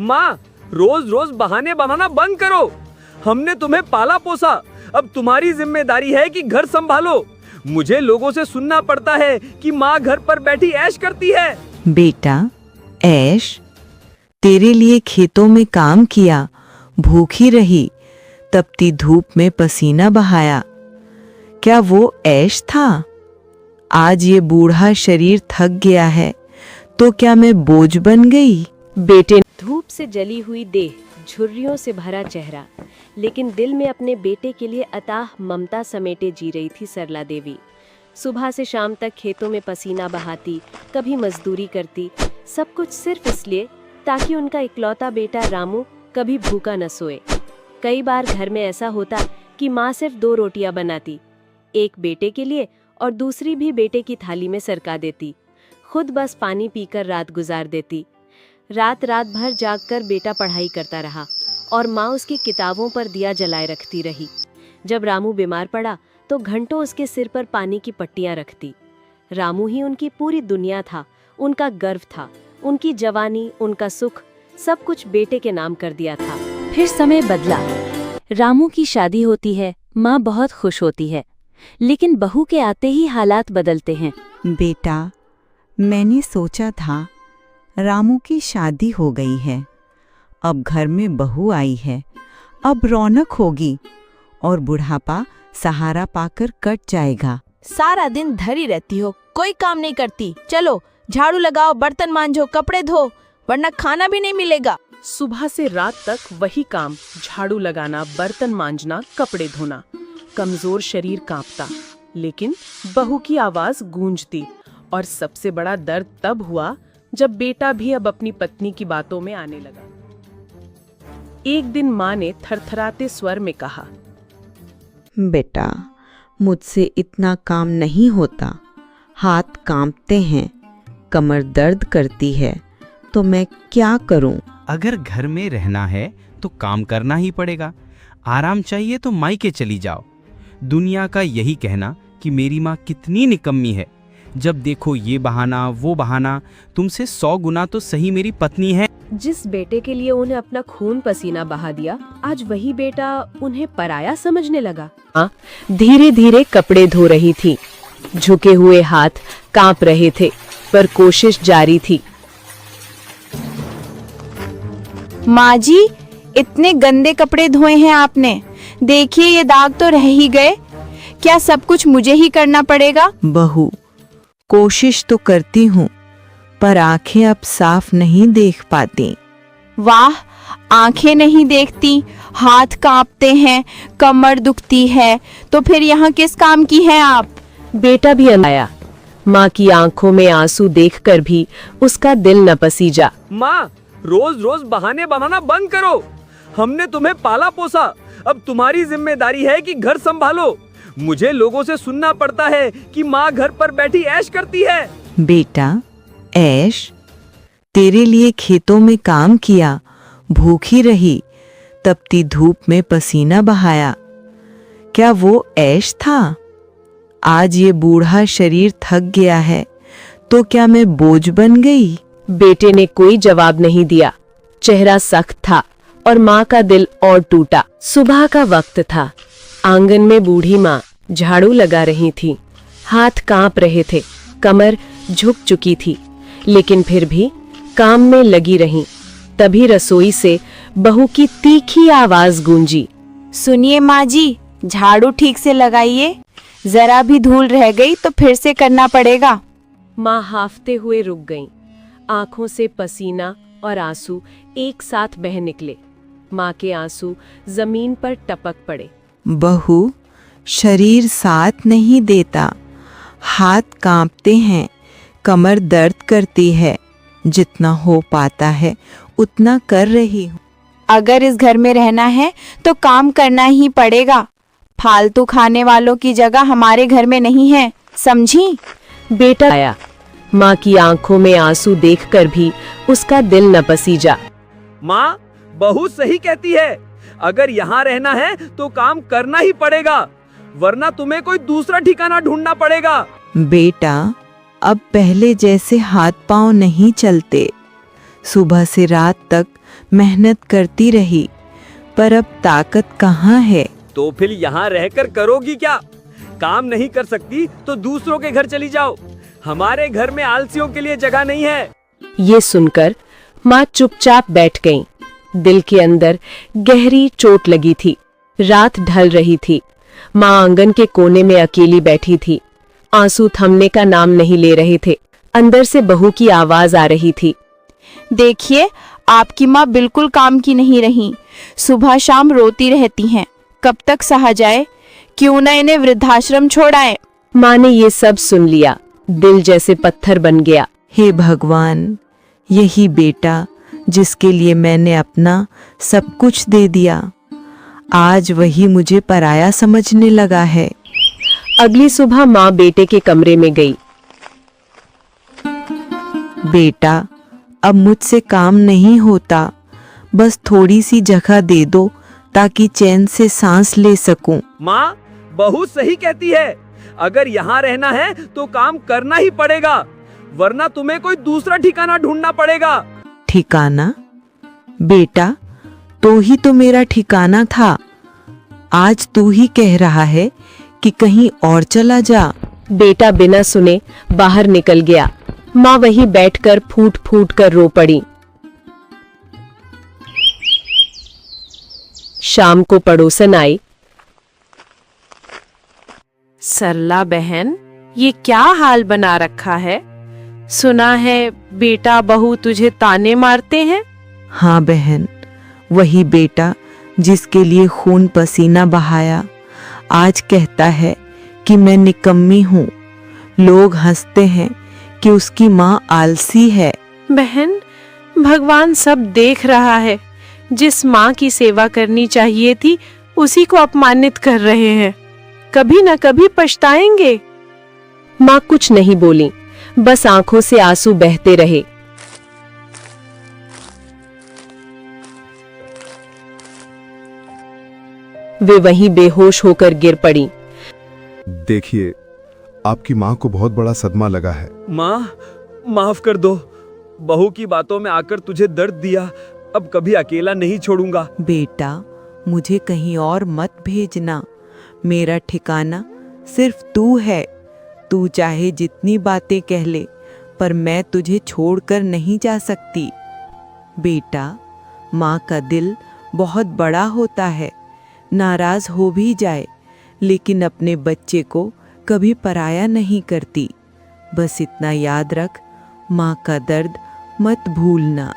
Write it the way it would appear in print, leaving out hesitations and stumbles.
माँ, रोज रोज बहाने बनाना बंद करो। हमने तुम्हें पाला पोसा, अब तुम्हारी जिम्मेदारी है कि घर संभालो। मुझे लोगों से सुनना पड़ता है कि माँ घर पर बैठी ऐश करती है। बेटा, ऐश? तेरे लिए खेतों में काम किया, भूखी रही, तपती धूप में पसीना बहाया, क्या वो ऐश था? आज ये बूढ़ा शरीर थक गया है तो क्या मैं बोझ बन गई? बेटे, धूप से जली हुई देह, झुर्रियों से भरा चेहरा, लेकिन दिल में अपने बेटे के लिए अथाह ममता समेटे जी रही थी सरला देवी। सुबह से शाम तक खेतों में पसीना बहाती, कभी मजदूरी करती, सब कुछ सिर्फ इसलिए ताकि उनका इकलौता बेटा रामू कभी भूखा न सोए। कई बार घर में ऐसा होता कि माँ सिर्फ 2 रोटियां बनाती, एक बेटे के लिए और दूसरी भी बेटे की थाली में सरका देती। खुद बस पानी पीकर रात गुजार देती। रात भर जागकर बेटा पढ़ाई करता रहा और माँ उसकी किताबों पर दिया जलाए रखती रही। जब रामू बीमार पड़ा तो घंटों उसके सिर पर पानी की पट्टियां रखती। रामू ही उनकी पूरी दुनिया था, उनका गर्व था, उनकी जवानी, उनका सुख, सब कुछ बेटे के नाम कर दिया था। फिर समय बदला, रामू की शादी होती है, माँ बहुत खुश होती है, लेकिन बहू के आते ही हालात बदलते हैं। बेटा, मैंने सोचा था रामू की शादी हो गई है, अब घर में बहू आई है, अब रौनक होगी और बुढ़ापा सहारा पाकर कट जाएगा। सारा दिन धरी रहती हो, कोई काम नहीं करती। चलो झाड़ू लगाओ, बर्तन मांजो, कपड़े धो, वरना खाना भी नहीं मिलेगा। सुबह से रात तक वही काम, झाड़ू लगाना, बर्तन मांजना, कपड़े धोना। कमजोर शरीर कांपता, लेकिन बहू की आवाज गूंजती। और सबसे बड़ा दर्द तब हुआ जब बेटा भी अब अपनी पत्नी की बातों में आने लगा। एक दिन माँ ने थरथराते स्वर में कहा, बेटा, मुझसे इतना काम नहीं होता, हाथ कांपते हैं, कमर दर्द करती है, तो मैं क्या करूं? अगर घर में रहना है तो काम करना ही पड़ेगा। आराम चाहिए तो मायके चली जाओ। दुनिया का यही कहना कि मेरी माँ कितनी निकम्मी है, जब देखो ये बहाना वो बहाना, तुमसे 100 गुना तो सही मेरी पत्नी है। जिस बेटे के लिए उन्हें अपना खून पसीना बहा दिया, आज वही बेटा उन्हें पराया समझने लगा। धीरे धीरे कपड़े धो रही थी, झुके हुए हाथ कांप रहे थे, पर कोशिश जारी थी। माँ जी, इतने गंदे कपड़े धोए हैं आपने, देखिए ये दाग तो रह ही गए। क्या सब कुछ मुझे ही करना पड़ेगा? बहू, कोशिश तो करती हूँ, पर आंखें अब साफ नहीं देख पाती। वाह, आंखें नहीं देखती, हाथ कांपते हैं, कमर दुखती है, तो फिर यहाँ किस काम की हैं आप? बेटा भी आया। माँ की आंखों में आंसू देखकर भी उसका दिल न पसीजा। माँ, रोज रोज बहाने बनाना बंद करो। हमने तुम्हें पाला पोसा, अब तुम्हारी जिम्मेदारी है कि घर संभालो। मुझे लोगों से सुनना पड़ता है कि माँ घर पर बैठी ऐश करती है। बेटा, ऐश? तेरे लिए खेतों में काम किया, भूखी रही, तपती धूप में पसीना बहाया, क्या वो ऐश था? आज ये बूढ़ा शरीर थक गया है तो क्या मैं बोझ बन गई? बेटे ने कोई जवाब नहीं दिया। चेहरा सख्त था और माँ का दिल और टूटा। सुबह का वक्त था। आंगन में बूढ़ी माँ झाड़ू लगा रही थी। हाथ कांप रहे थे, कमर झुक चुकी थी, लेकिन फिर भी काम में लगी रहीं। तभी रसोई से बहू की तीखी आवाज गूंजी, सुनिए माँ जी, झाड़ू ठीक से लगाइए, जरा भी धूल रह गई तो फिर से करना पड़ेगा। माँ हाफते हुए रुक गईं। आंखों से पसीना और आंसू एक साथ बह निकले। माँ के आंसू जमीन पर टपक पड़े। बहू, शरीर साथ नहीं देता, हाथ कांपते हैं, कमर दर्द करती है, जितना हो पाता है उतना कर रही हूँ। अगर इस घर में रहना है तो काम करना ही पड़ेगा। फालतू खाने वालों की जगह हमारे घर में नहीं है, समझी? बेटा आया। माँ की आंखों में आंसू देखकर भी उसका दिल न पसीजा। माँ, बहू सही कहती है, अगर यहाँ रहना है तो काम करना ही पड़ेगा, वरना तुम्हें कोई दूसरा ठिकाना ढूंढना पड़ेगा। बेटा, अब पहले जैसे हाथ पांव नहीं चलते। सुबह से रात तक मेहनत करती रही, पर अब ताकत कहाँ है। तो फिर यहाँ रहकर करोगी क्या? काम नहीं कर सकती तो दूसरों के घर चली जाओ। हमारे घर में आलसियों के लिए जगह नहीं है। ये सुनकर माँ चुपचाप बैठ गईं। दिल के अंदर गहरी चोट लगी थी। रात ढल रही थी। माँ आंगन के कोने में अकेली बैठी थी। आंसू थमने का नाम नहीं ले रहे थे। अंदर से बहू की आवाज आ रही थी। देखिए, आपकी माँ बिल्कुल काम की नहीं रही। सुबह शाम रोती रहती हैं। कब तक सहा जाए? क्यों ना इन्हें वृद्धाश्रम छोड़ाएं। माँ ने ये सब सुन लिया। दिल जैसे पत्थर बन गया। हे भगवान, यही बेटा जिसके लिए मैंने अपना सब कुछ दे दिया, आज वही मुझे पराया समझने लगा है। अगली सुबह माँ बेटे के कमरे में गई। बेटा, अब मुझसे काम नहीं होता, बस थोड़ी सी जगह दे दो ताकि चैन से सांस ले सकूं। माँ, बहू सही कहती है। अगर यहाँ रहना है तो काम करना ही पड़ेगा, वरना तुम्हें कोई दूसरा ठिकाना ढूंढना पड़ेगा। ठिकाना? बेटा, तो ही तो मेरा ठिकाना था। आज तू ही कह रहा है कि कहीं और चला जा। बेटा बिना सुने बाहर निकल गया। माँ वहीं बैठकर फूट फूट कर रो पड़ी। शाम को पड़ोसन आई। सरला बहन, ये क्या हाल बना रखा है? सुना है बेटा बहू तुझे ताने मारते हैं। हाँ बहन, वही बेटा जिसके लिए खून पसीना बहाया, आज कहता है कि मैं निकम्मी हूँ। लोग हंसते हैं कि उसकी माँ आलसी है। बहन, भगवान सब देख रहा है। जिस माँ की सेवा करनी चाहिए थी उसी को अपमानित कर रहे हैं। कभी न कभी पछताएंगे। माँ कुछ नहीं बोली, बस आंखों से आंसू बहते रहे। वे वहीं बेहोश होकर गिर पड़ी। देखिए, आपकी माँ को बहुत बड़ा सदमा लगा है। माँ, माफ कर दो। बहू की बातों में आकर तुझे दर्द दिया। अब कभी अकेला नहीं छोड़ूंगा। बेटा, मुझे कहीं और मत भेजना। मेरा ठिकाना सिर्फ तू है। तू चाहे जितनी बातें कह ले, पर मैं तुझे छोड़कर नहीं जा सकती। बेटा, माँ का दिल बहुत बड़ा होता है। नाराज हो भी जाए, लेकिन अपने बच्चे को कभी पराया नहीं करती। बस इतना याद रख, माँ का दर्द मत भूलना।